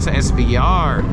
That's an SVR.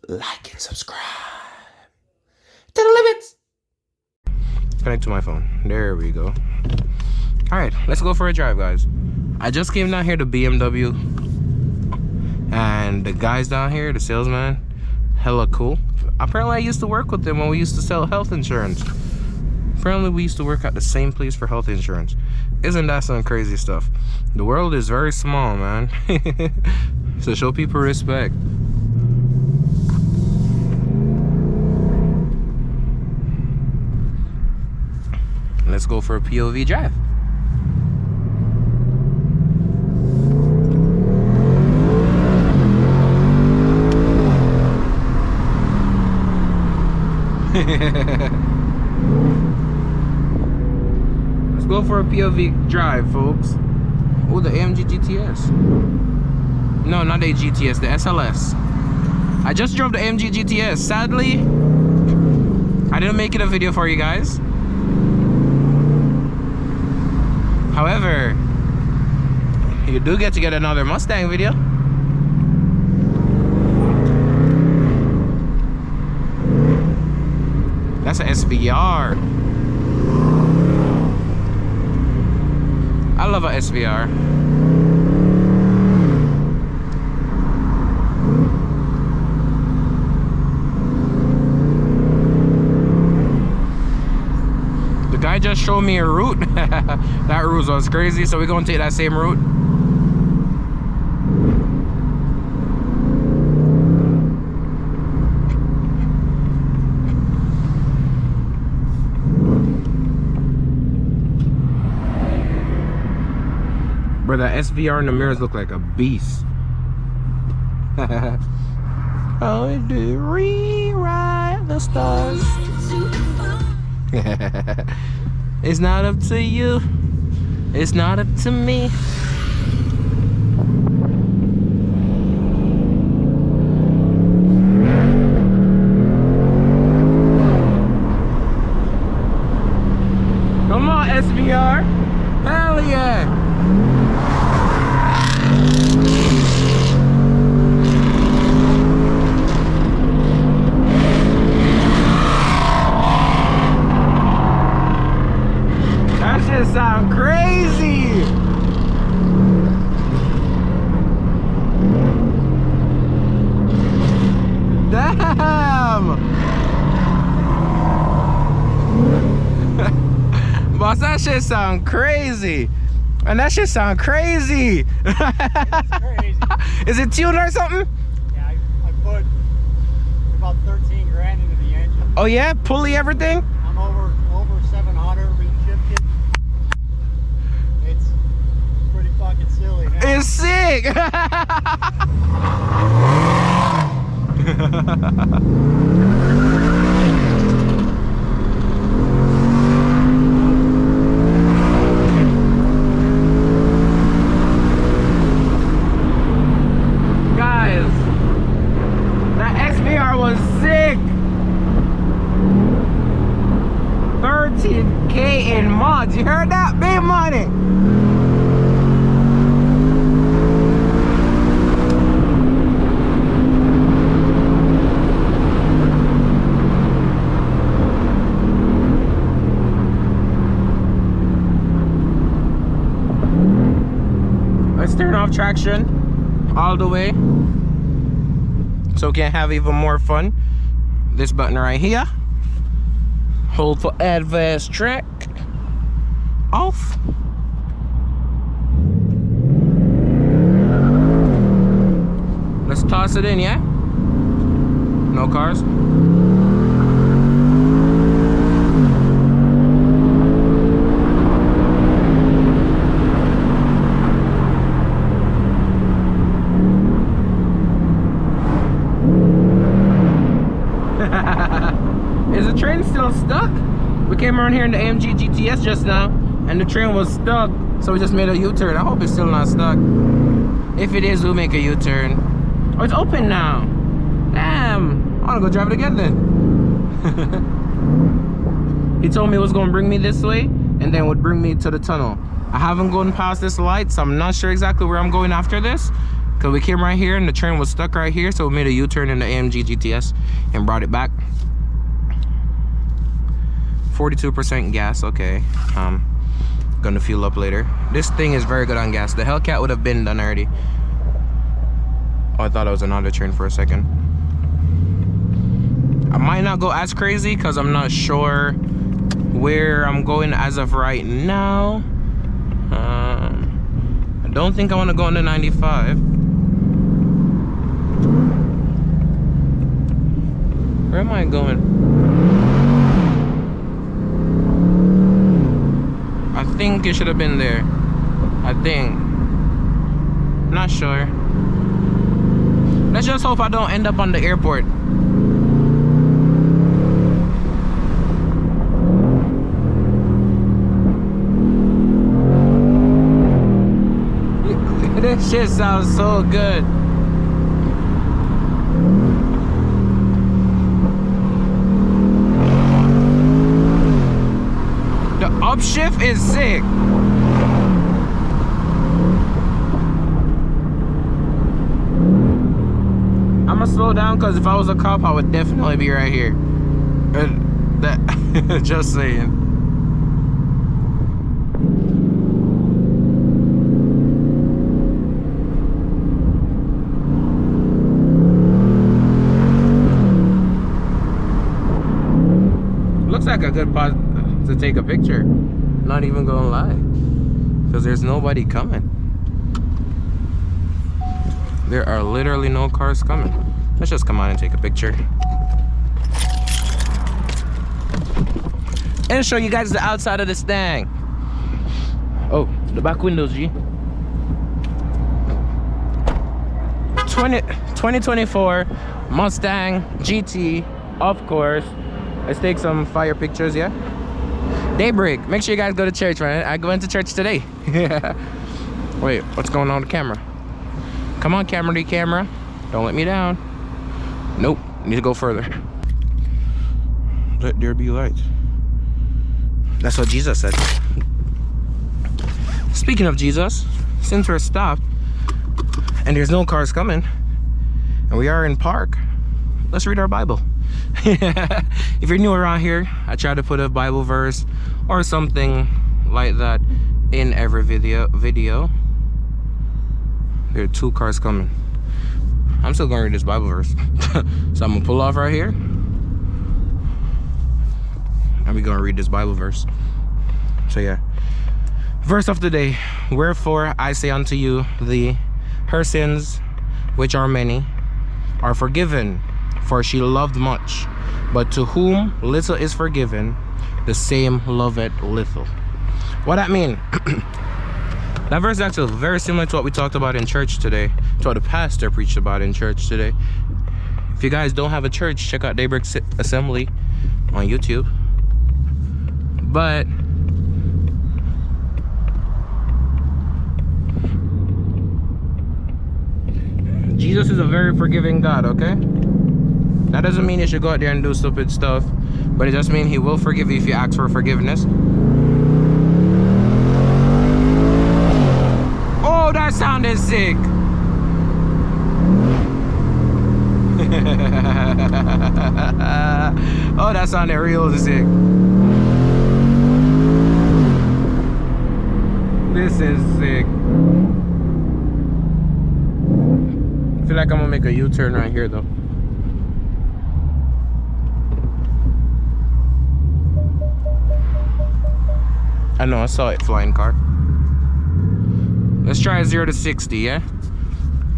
Like and subscribe to the limits. Connect to my phone. There we go. All right, let's go for a drive, guys. I just came down here to BMW, and the guys down here, the salesman, hella cool. Apparently I used to work with them when we used to sell health insurance. Apparently we used to work at the same place for health insurance. Isn't that some crazy stuff? The world is very small, man. So show people respect. Let's go for a POV drive. Let's go for a POV drive, folks. Oh, the AMG GTS. No, not the GTS, the SLS. I just drove the AMG GTS. Sadly, I didn't make it a video for you guys. However, you do get to get another Mustang video. That's an SVR. I love a SVR. The guy just showed me a route. That route was crazy, so we're gonna take that same route. Bro, that SVR in the mirrors look like a beast. I do rewrite the stars. It's not up to you. It's not up to me. Come on, SVR. Hell yeah. Sound crazy. Damn. Boss, that shit sound crazy. And that shit sound crazy. Crazy. Is it tuned or something? Yeah, I put about 13 grand into the engine. Oh yeah? Pulley everything? I'm over 700 reshipped it. It's pretty fucking silly now. It's sick. Guys, that SVR was sick. 13K in mods. You heard that? Big money. Let's turn off traction all the way so we can have even more fun. This button right here, hold for advanced track, off. Let's toss it in, yeah? No cars? Is the train still stuck? We came around here in the AMG GTS just now, and the train was stuck, so we just made a U-turn. I hope it's still not stuck. If it is, we'll make a U-turn. Oh, it's open now. Damn, I wanna go drive it again then. He told me it was gonna bring me this way, and then would bring me to the tunnel. I haven't gone past this light, so I'm not sure exactly where I'm going after this. Cause we came right here and the train was stuck right here, so we made a U-turn in the AMG GTS and brought it back. 42% gas, okay. Gonna fuel up later. This thing is very good on gas. The Hellcat would have been done already. Oh, I thought it was another train for a second. I might not go as crazy because I'm not sure where I'm going as of right now. I don't think I want to go into 95. Where am I going? I think it should have been there. I think. Not sure. Let's just hope I don't end up on the airport. This shit sounds so good. The upshift is sick. I'ma slow down because if I was a cop, I would definitely be right here. Just saying. Looks like a good spot to take a picture. Not even gonna lie, because there's nobody coming. There are literally no cars coming. Let's just come on and take a picture and show you guys the outside of this thing. Oh, the back windows, G. 2024 Mustang GT, of course. Let's take some fire pictures, yeah? Daybreak. Make sure you guys go to church, man. I went to church today. Wait, what's going on with the camera? Come on, camera. Don't let me down. Nope, need to go further. Let there be light. That's what Jesus said. Speaking of Jesus, since we're stopped and there's no cars coming and we are in park, let's read our Bible. If you're new around here, I try to put a Bible verse or something like that in every video. There are 2 cars coming. I'm still gonna read this Bible verse. So I'm gonna pull off right here and we're gonna read this Bible verse. So yeah, verse of the day. Wherefore I say unto you, her sins, which are many, are forgiven, for she loved much. But to whom little is forgiven, the same loveth little. What that mean? That verse is actually very similar to what we talked about in church today, to what the pastor preached about in church today. If you guys don't have a church, check out Daybreak Assembly on YouTube. But Jesus is a very forgiving God, okay? That doesn't mean you should go out there and do stupid stuff, but it just means he will forgive you if you ask for forgiveness. Oh, that sounded sick. Oh, that sounded real sick. This is sick. I feel like I'm gonna make a U-turn right here though. I know, I saw it, flying car. Let's try a 0 to 60, yeah?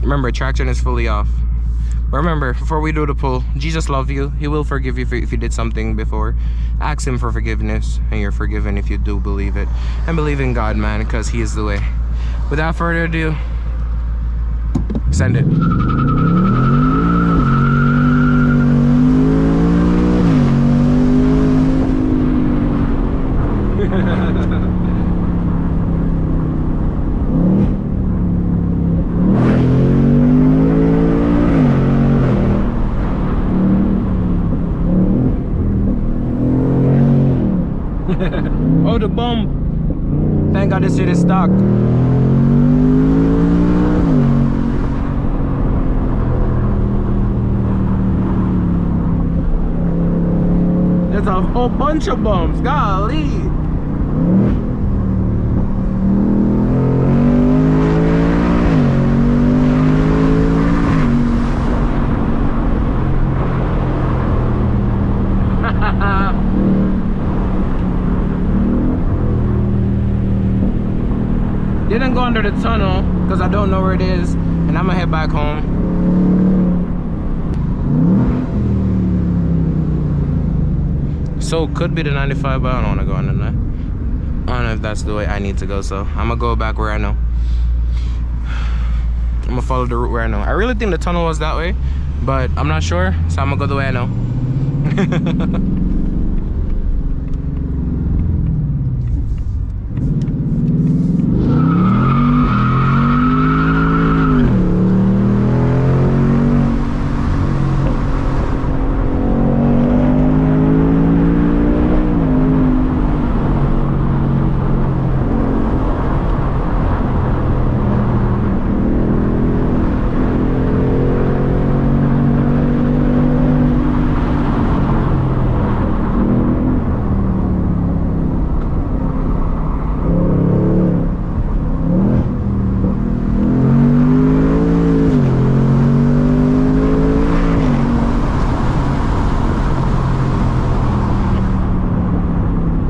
Remember, traction is fully off. But remember, before we do the pull, Jesus loves you. He will forgive you if you did something before. Ask him for forgiveness, and you're forgiven if you do believe it. And believe in God, man, because he is the way. Without further ado, send it. Oh, the bump. Thank God this shit is stock. There's a whole bunch of bumps. Golly. Didn't go under the tunnel because I don't know where it is, and I'm gonna head back home. So could be the 95, but I don't want to go under there. I don't know if that's the way I need to go, so I'm gonna go back where I know. I'm gonna follow the route where I know. I really think the tunnel was that way, but I'm not sure, so I'm gonna go the way I know.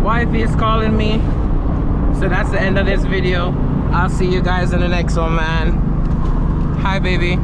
Wife is calling me, so that's the end of this video. I'll see you guys in the next one, man. Hi, baby.